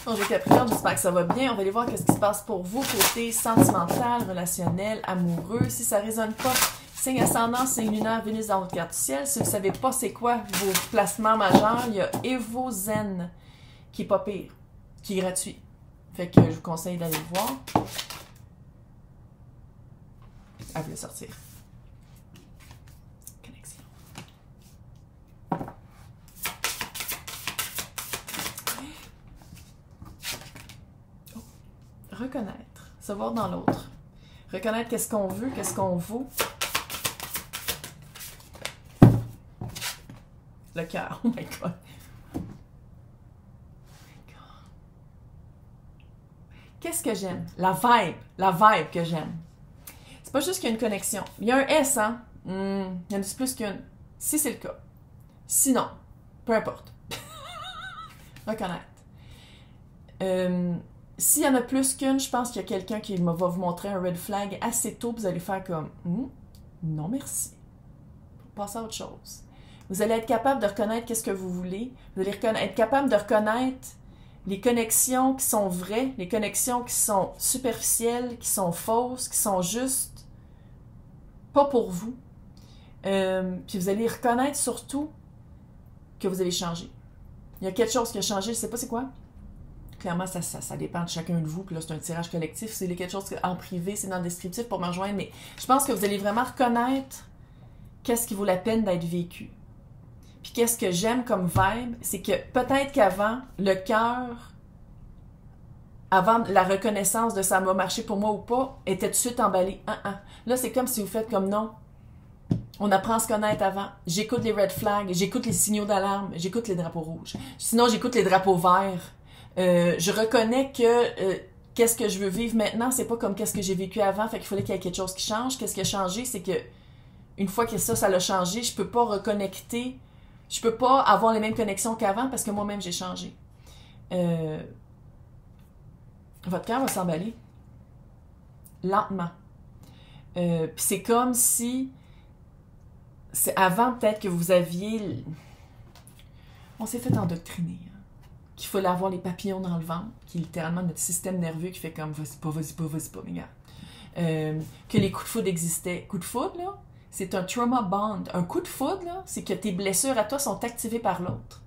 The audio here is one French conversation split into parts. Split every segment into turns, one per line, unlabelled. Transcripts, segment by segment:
Bonjour Capricorne, j'espère que ça va bien. On va aller voir qu'est-ce qui se passe pour vous, côté sentimental, relationnel, amoureux. Si ça ne résonne pas, signe ascendant, signe lunaire, Vénus dans votre carte du ciel. Si vous ne savez pas c'est quoi vos placements majeurs, il y a Evo Zen, qui est pas pire, qui est gratuit. Fait que je vous conseille d'aller le voir. Ah, vous le sortir. Connexion. Oh. Reconnaître, se voir dans l'autre. Reconnaître qu'est-ce qu'on veut, qu'est-ce qu'on vaut. Le cœur, oh my god. Qu'est-ce que j'aime? La vibe que j'aime. C'est pas juste qu'il y a une connexion. Il y a un S, hein? Il y en a plus qu'une. Si c'est le cas. Sinon, peu importe. Reconnaître. S'il y en a plus qu'une, je pense qu'il y a quelqu'un qui va vous montrer un red flag assez tôt, vous allez faire comme non merci. Passez à autre chose. Vous allez être capable de reconnaître qu'est-ce que vous voulez. Vous allez être capable de reconnaître les connexions qui sont vraies, les connexions qui sont superficielles, qui sont fausses, qui sont juste pas pour vous. Puis vous allez reconnaître surtout que vous avez changé. Il y a quelque chose qui a changé, je sais pas c'est quoi. Clairement, ça dépend de chacun de vous. Puis là, c'est un tirage collectif. C'est quelque chose en privé, c'est dans le descriptif pour me rejoindre. Mais je pense que vous allez vraiment reconnaître qu'est-ce qui vaut la peine d'être vécu. Puis qu'est-ce que j'aime comme vibe, c'est que peut-être qu'avant, le cœur, avant la reconnaissance de ça m'a marché pour moi ou pas, était tout de suite emballé. Là, c'est comme si vous faites comme non. On apprend à se connaître avant. J'écoute les red flags, j'écoute les signaux d'alarme, j'écoute les drapeaux rouges. Sinon, j'écoute les drapeaux verts. Je reconnais que qu'est-ce que je veux vivre maintenant, c'est pas comme qu'est-ce que j'ai vécu avant, fait qu'il fallait qu'il y ait quelque chose qui change. Qu'est-ce qui a changé, c'est que une fois que ça l'a changé, je peux pas reconnecter. Je peux pas avoir les mêmes connexions qu'avant parce que moi-même, j'ai changé. Votre cœur va s'emballer. Lentement. Puis c'est comme si... C'est avant, peut-être, que vous aviez... On s'est fait endoctriner. Hein? Qu'il fallait avoir les papillons dans le ventre, qui est littéralement notre système nerveux qui fait comme « vas-y pas, mes gars. » Que les coups de foudre existaient. Coups de foudre, là, c'est un trauma bond. Un coup de foudre, là, c'est que tes blessures à toi sont activées par l'autre.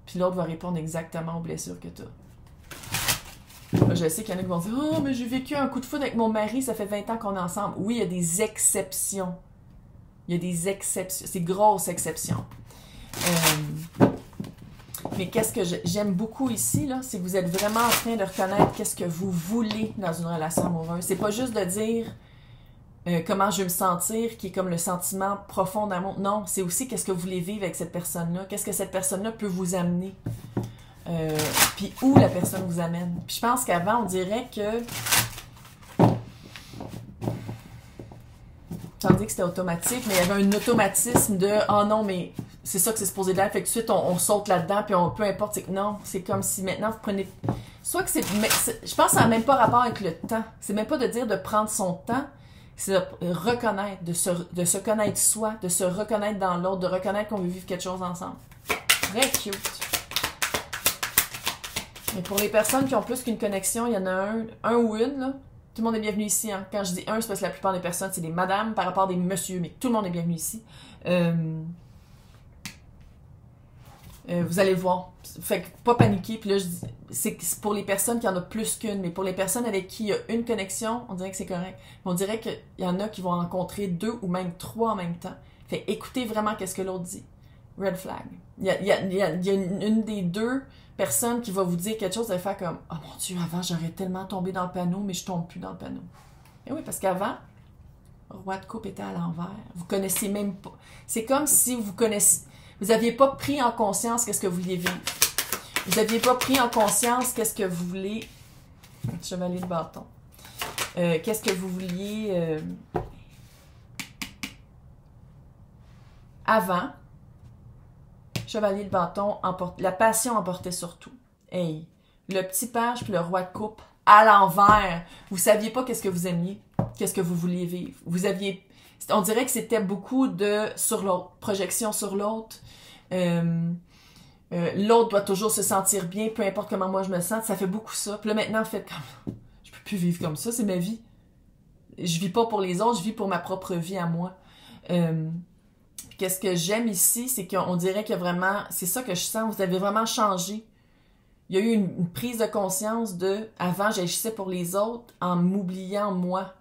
Puis l'autre va répondre exactement aux blessures que tu as. Je sais qu'il y en a qui vont dire « Oh, mais j'ai vécu un coup de foudre avec mon mari, ça fait 20 ans qu'on est ensemble. » Oui, il y a des exceptions. Il y a des exceptions. C'est grosses exceptions. Mais qu'est-ce que j'aime beaucoup ici, là, c'est que vous êtes vraiment en train de reconnaître qu'est-ce que vous voulez dans une relation amoureuse. C'est pas juste de dire comment je veux me sentir, qui est comme le sentiment profond d'amour. Non, c'est aussi qu'est-ce que vous voulez vivre avec cette personne-là. Qu'est-ce que cette personne-là peut vous amener. Puis où la personne vous amène. Puis je pense qu'avant, on dirait que... J'en dis que c'était automatique, mais il y avait un automatisme de « Oh non, mais c'est ça que c'est supposé d'être. » Fait que tout de suite, on saute là-dedans, puis peu importe. Non, c'est comme si maintenant, vous prenez... Soit que c'est... Je pense que ça n'a même pas rapport avec le temps. C'est même pas de dire de prendre son temps. C'est de reconnaître, de se connaître soi, de se reconnaître dans l'autre, de reconnaître qu'on veut vivre quelque chose ensemble. Très cute. Mais pour les personnes qui ont plus qu'une connexion, il y en a un ou une, là. Tout le monde est bienvenu ici. Hein. Quand je dis un, c'est parce que la plupart des personnes, c'est des madames par rapport à des messieurs, mais tout le monde est bienvenu ici. Vous allez le voir. Fait que pas paniquer. Puis là, je dis, c'est pour les personnes qui en ont plus qu'une, mais pour les personnes avec qui il y a une connexion, on dirait que c'est correct. On dirait qu'il y en a qui vont rencontrer 2 ou même 3 en même temps. Fait écoutez vraiment qu'est-ce que l'autre dit. Red flag. Il y a une des 2 personne qui va vous dire quelque chose, vous allez faire comme « Oh mon Dieu, avant, j'aurais tellement tombé dans le panneau, mais je tombe plus dans le panneau. » Et oui, parce qu'avant, le roi de coupe était à l'envers. Vous connaissez même pas. C'est comme si vous aviez pas pris en conscience qu'est-ce que vous vouliez vivre. Vous aviez pas pris en conscience qu'est-ce que vous voulez... Chevalier de bâton. Qu'est-ce que vous vouliez... Avant... Chevalier de bâton, la passion emportait surtout. Hey, le petit page puis le roi de coupe à l'envers. Vous saviez pas qu'est-ce que vous aimiez, qu'est-ce que vous vouliez vivre. On dirait que c'était beaucoup de sur l'autre, projection sur l'autre. L'autre doit toujours se sentir bien, peu importe comment moi je me sens. Ça fait beaucoup ça. Puis là, maintenant, faites comme... Je peux plus vivre comme ça, c'est ma vie. Je vis pas pour les autres, je vis pour ma propre vie à moi. Qu'est-ce que j'aime ici, c'est qu'on dirait que vraiment... C'est ça que je sens, vous avez vraiment changé. Il y a eu une prise de conscience de... Avant, j'agissais pour les autres en m'oubliant moi.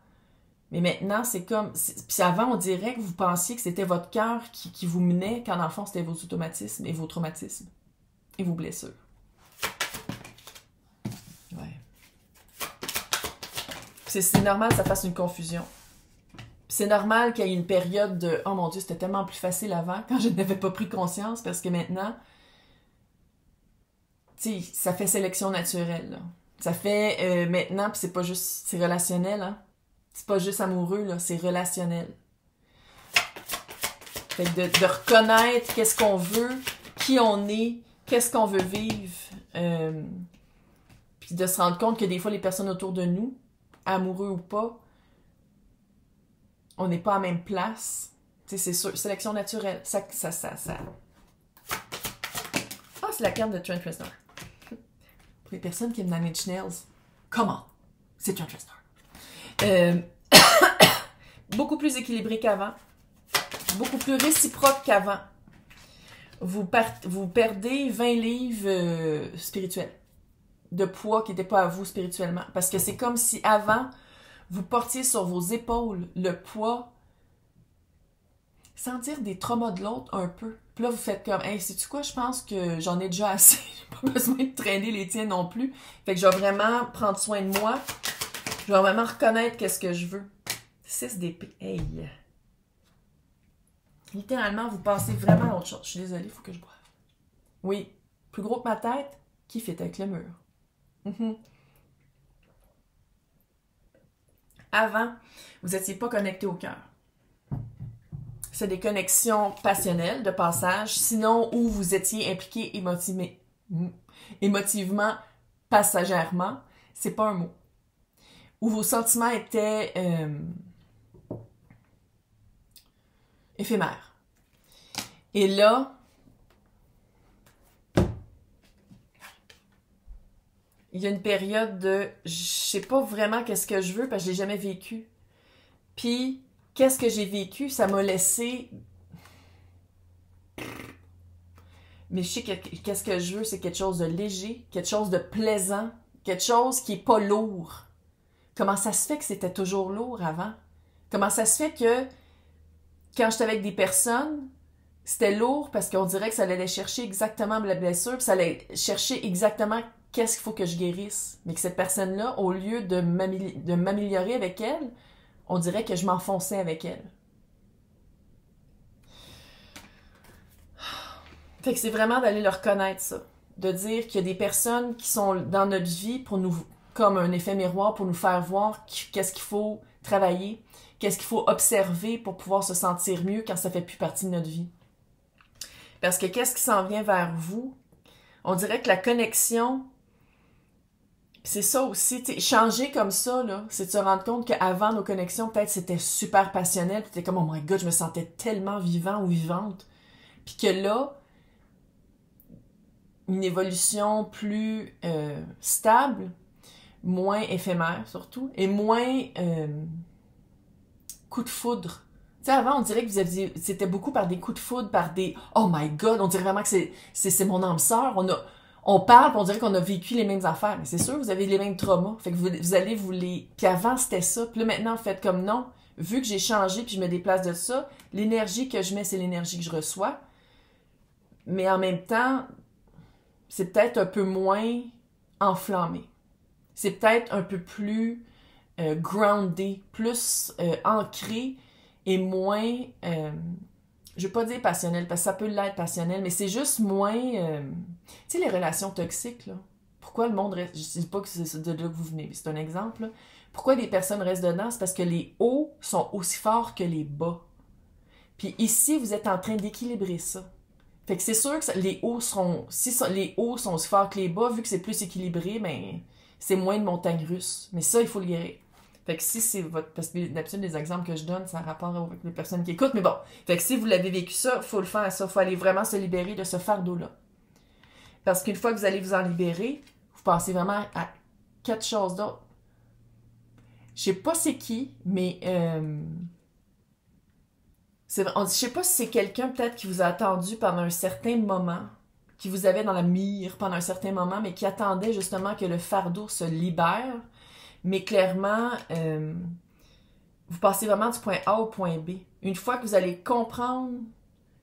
Mais maintenant, c'est comme... Puis avant, on dirait que vous pensiez que c'était votre cœur qui vous menait, quand dans le fond, c'était vos automatismes et vos traumatismes. Et vos blessures. Ouais. C'est normal que ça fasse une confusion. C'est normal qu'il y ait une période de « Oh mon Dieu, c'était tellement plus facile avant » quand je n'avais pas pris conscience, parce que maintenant, tu sais, ça fait sélection naturelle. Là. Ça fait maintenant, puis c'est pas juste... C'est relationnel, hein. C'est pas juste amoureux, là, c'est relationnel. Fait que de reconnaître qu'est-ce qu'on veut, qui on est, qu'est-ce qu'on veut vivre, puis de se rendre compte que des fois, les personnes autour de nous, amoureux ou pas, on n'est pas à la même place. Tu sais, c'est sûr, sélection naturelle. Ça. Ah, c'est la carte de Trent Reznor. Pour les personnes qui aiment Nine Inch Nails, comment? C'est Trent Reznor. Beaucoup plus équilibré qu'avant, beaucoup plus réciproque qu'avant. Vous perdez 20 livres spirituels, de poids qui n'était pas à vous spirituellement. Parce que c'est comme si avant, vous portiez sur vos épaules le poids, sentir des traumas de l'autre un peu. Puis là, vous faites comme, hey, sais-tu quoi, je pense que j'en ai déjà assez, j'ai pas besoin de traîner les tiens non plus. Fait que je vais vraiment prendre soin de moi. Je vais vraiment reconnaître qu'est-ce que je veux. 6 d'épée. Hey! Littéralement, vous passez vraiment à autre chose. Je suis désolée, il faut que je boive. Oui, plus gros que ma tête, qui fit avec le mur. Avant, vous n'étiez pas connecté au cœur. C'est des connexions passionnelles, de passage, sinon où vous étiez impliqué émotivement, passagèrement. C'est pas un mot. Où vos sentiments étaient éphémères. Et là, il y a une période de je sais pas vraiment qu'est-ce que je veux parce que je l'ai jamais vécu. Puis, qu'est-ce que j'ai vécu, ça m'a laissé... Mais je sais que qu'est-ce que je veux, c'est quelque chose de léger, quelque chose de plaisant, quelque chose qui est pas lourd. Comment ça se fait que c'était toujours lourd avant? Comment ça se fait que quand j'étais avec des personnes, c'était lourd parce qu'on dirait que ça allait chercher exactement la blessure, puis ça allait chercher exactement qu'est-ce qu'il faut que je guérisse. Mais que cette personne-là, au lieu de m'améliorer avec elle, on dirait que je m'enfonçais avec elle. Fait que c'est vraiment d'aller le reconnaître, ça. De dire qu'il y a des personnes qui sont dans notre vie pour nous, comme un effet miroir, pour nous faire voir qu'est-ce qu'il faut travailler, qu'est-ce qu'il faut observer pour pouvoir se sentir mieux quand ça fait plus partie de notre vie. Parce que qu'est-ce qui s'en vient vers vous? On dirait que la connexion, c'est ça aussi, changer comme ça, là, c'est de se rendre compte qu'avant nos connexions, peut-être c'était super passionnel, puis t'es comme, oh my god, je me sentais tellement vivant ou vivante. Puis que là, une évolution plus stable, moins éphémère surtout, et moins coup de foudre. Tu sais, avant, on dirait que c'était beaucoup par des coups de foudre, par des « Oh my God! » On dirait vraiment que c'est mon âme sœur. On parle, puis on dirait qu'on a vécu les mêmes affaires. Mais c'est sûr, vous avez les mêmes traumas. Fait que vous allez vous les... Puis avant, c'était ça. Puis là, maintenant, faites comme non. Vu que j'ai changé, puis je me déplace de ça, l'énergie que je mets, c'est l'énergie que je reçois. Mais en même temps, c'est peut-être un peu moins enflammé. C'est peut-être un peu plus groundé, plus ancré, et moins, je veux pas dire passionnel, parce que ça peut l'être passionnel, mais c'est juste moins, tu sais, les relations toxiques, là. Pourquoi le monde reste, je dis pas que c'est de là que vous venez, mais c'est un exemple, là. Pourquoi des personnes restent dedans? C'est parce que les hauts sont aussi forts que les bas. Puis ici, vous êtes en train d'équilibrer ça. Fait que c'est sûr que les hauts seront, si les hauts sont aussi forts que les bas, vu que c'est plus équilibré, ben, c'est moins de montagnes russes. Mais ça, il faut le guérir. Fait que si c'est votre... Parce que d'habitude, les exemples que je donne, ça a rapport avec les personnes qui écoutent. Mais bon, fait que si vous l'avez vécu ça, il faut le faire ça. Il faut aller vraiment se libérer de ce fardeau-là. Parce qu'une fois que vous allez vous en libérer, vous pensez vraiment à quelque chose d'autre. Je sais pas c'est qui, mais je sais pas si c'est quelqu'un peut-être qui vous a attendu pendant un certain moment, qui vous avait dans la mire pendant un certain moment, mais qui attendait justement que le fardeau se libère. Mais clairement, vous passez vraiment du point A au point B. Une fois que vous allez comprendre,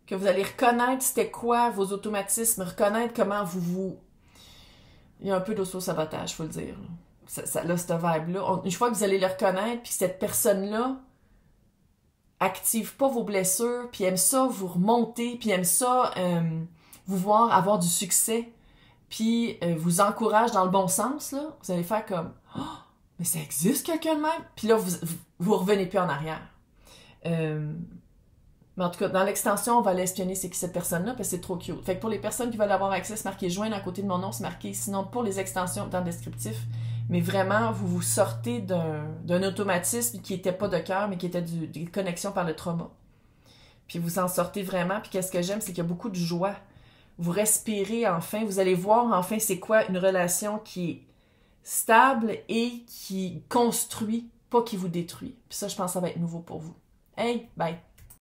que vous allez reconnaître c'était quoi vos automatismes, reconnaître comment Il y a un peu d'auto-sabotage, faut le dire. Là, cette vibe-là. Une fois que vous allez le reconnaître, puis cette personne-là active pas vos blessures, puis aime ça vous remonter, puis aime ça vous voir avoir du succès, puis vous encourage dans le bon sens, là, vous allez faire comme « Oh, mais ça existe quelqu'un de même? » Puis là, vous revenez plus en arrière. Mais en tout cas, dans l'extension, on va aller espionner c'est qui cette personne-là, parce que c'est trop cute. Fait que pour les personnes qui veulent avoir accès, c'est marqué « Joindre » à côté de mon nom, c'est marqué. Sinon, pour les extensions, dans le descriptif, mais vraiment, vous vous sortez d'un automatisme qui n'était pas de cœur, mais qui était des connexions par le trauma. Puis vous en sortez vraiment. Puis qu'est-ce que j'aime, c'est qu'il y a beaucoup de joie. Vous respirez enfin. Vous allez voir enfin c'est quoi une relation qui est stable et qui construit, pas qui vous détruit. Puis ça, je pense que ça va être nouveau pour vous. Hey, bye!